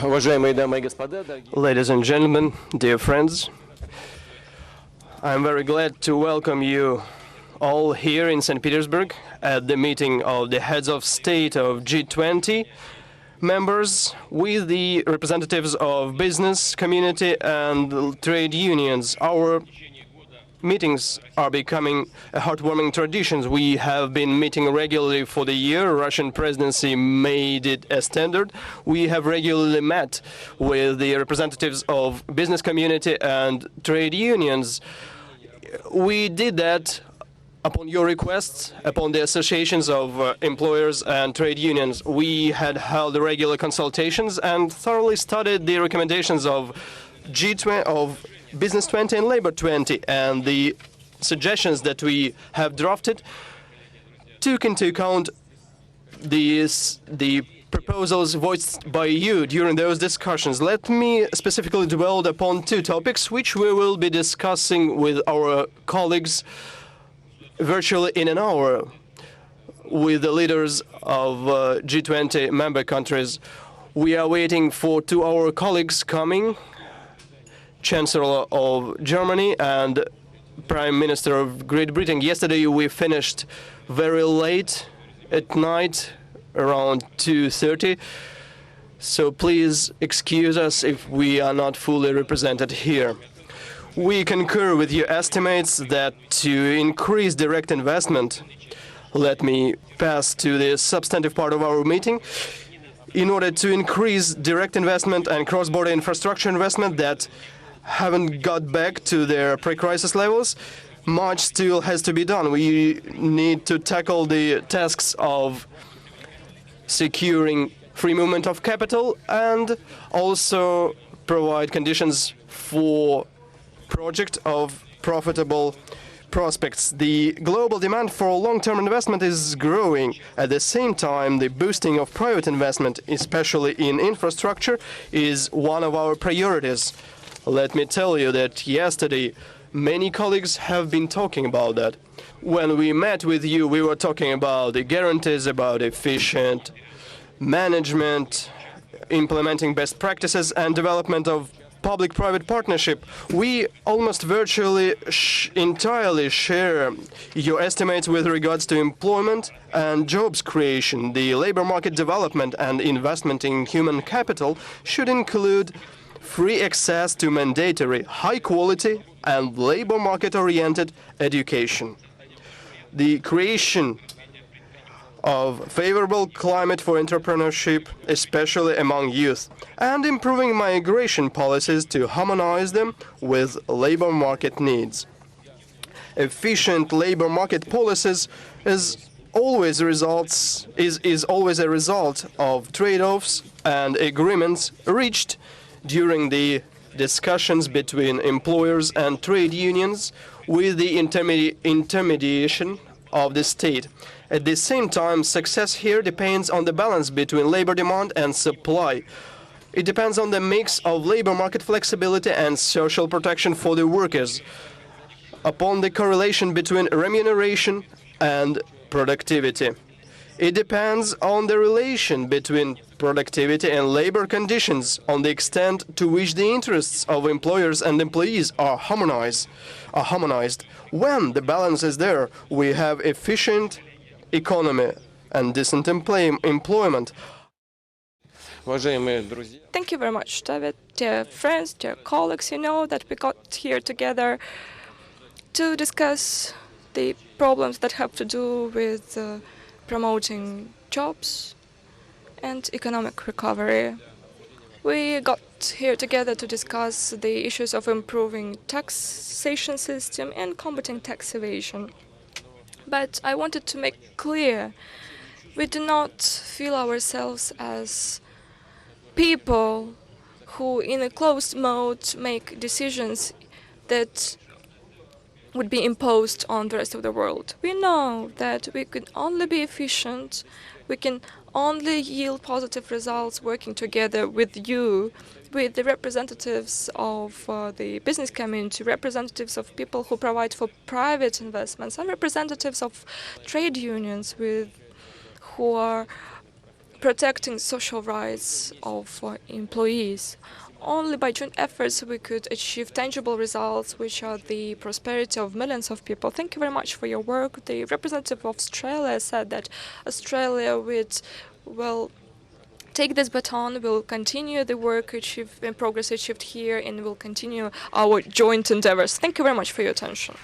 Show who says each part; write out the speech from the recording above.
Speaker 1: Ladies and gentlemen, dear friends, I'm very glad to welcome you all here in St. Petersburg at the meeting of the heads of state of G20 members with the representatives of business community and trade unions. Our meetings are becoming a heartwarming tradition. We have been meeting regularly for the year. Russian presidency made it a standard. We have regularly met with the representatives of business community and trade unions. We did that upon your requests, upon the associations of employers and trade unions. We had held regular consultations and thoroughly studied the recommendations of G20, of Business 20 and Labor 20, and the suggestions that we have drafted took into account the proposals voiced by you during those discussions. Let me specifically dwell upon two topics which we will be discussing with our colleagues virtually in an hour with the leaders of G20 member countries. We are waiting for two of our colleagues coming, Chancellor of Germany and Prime Minister of Great Britain. Yesterday we finished very late at night, around 2:30, so please excuse us if we are not fully represented here. We concur with your estimates that to increase direct investment, let me pass to the substantive part of our meeting, in order to increase direct investment and cross-border infrastructure investment that haven't got back to their pre-crisis levels, much still has to be done. We need to tackle the tasks of securing free movement of capital and also provide conditions for project of profitable prospects. The global demand for long-term investment is growing. At the same time, the boosting of private investment, especially in infrastructure, is one of our priorities. Let me tell you that yesterday many colleagues have been talking about that. When we met with you, we were talking about the guarantees, about efficient management, implementing best practices, and development of public-private partnership. We almost virtually entirely share your estimates with regards to employment and jobs creation. The labor market development and investment in human capital should include free access to mandatory, high-quality and labor market-oriented education. The creation of favorable climate for entrepreneurship, especially among youth, and improving migration policies to harmonize them with labor market needs. Efficient labor market policies is always a result of trade-offs and agreements reached during the discussions between employers and trade unions with the intermediation of the state. At the same time, success here depends on the balance between labor demand and supply. It depends on the mix of labor market flexibility and social protection for the workers, upon the correlation between remuneration and productivity. It depends on the relation between productivity and labor conditions, on the extent to which the interests of employers and employees are harmonized. When the balance is there, we have efficient economy and decent employment.
Speaker 2: Thank you very much, David. Dear friends, dear colleagues, you know that we got here together to discuss the problems that have to do with promoting jobs and economic recovery. We got here together to discuss the issues of improving taxation system and combating tax evasion. But I wanted to make clear, we do not feel ourselves as people who in a closed mode make decisions that would be imposed on the rest of the world. We know that we can only be efficient, we can only yield positive results working together with you, with the representatives of the business community, representatives of people who provide for private investments, and representatives of trade unions who are protecting social rights of employees. Only by joint efforts we could achieve tangible results, which are the prosperity of millions of people. Thank you very much for your work. The representative of Australia said that Australia will take this baton, will continue the work achieved and progress achieved here, and will continue our joint endeavors. Thank you very much for your attention.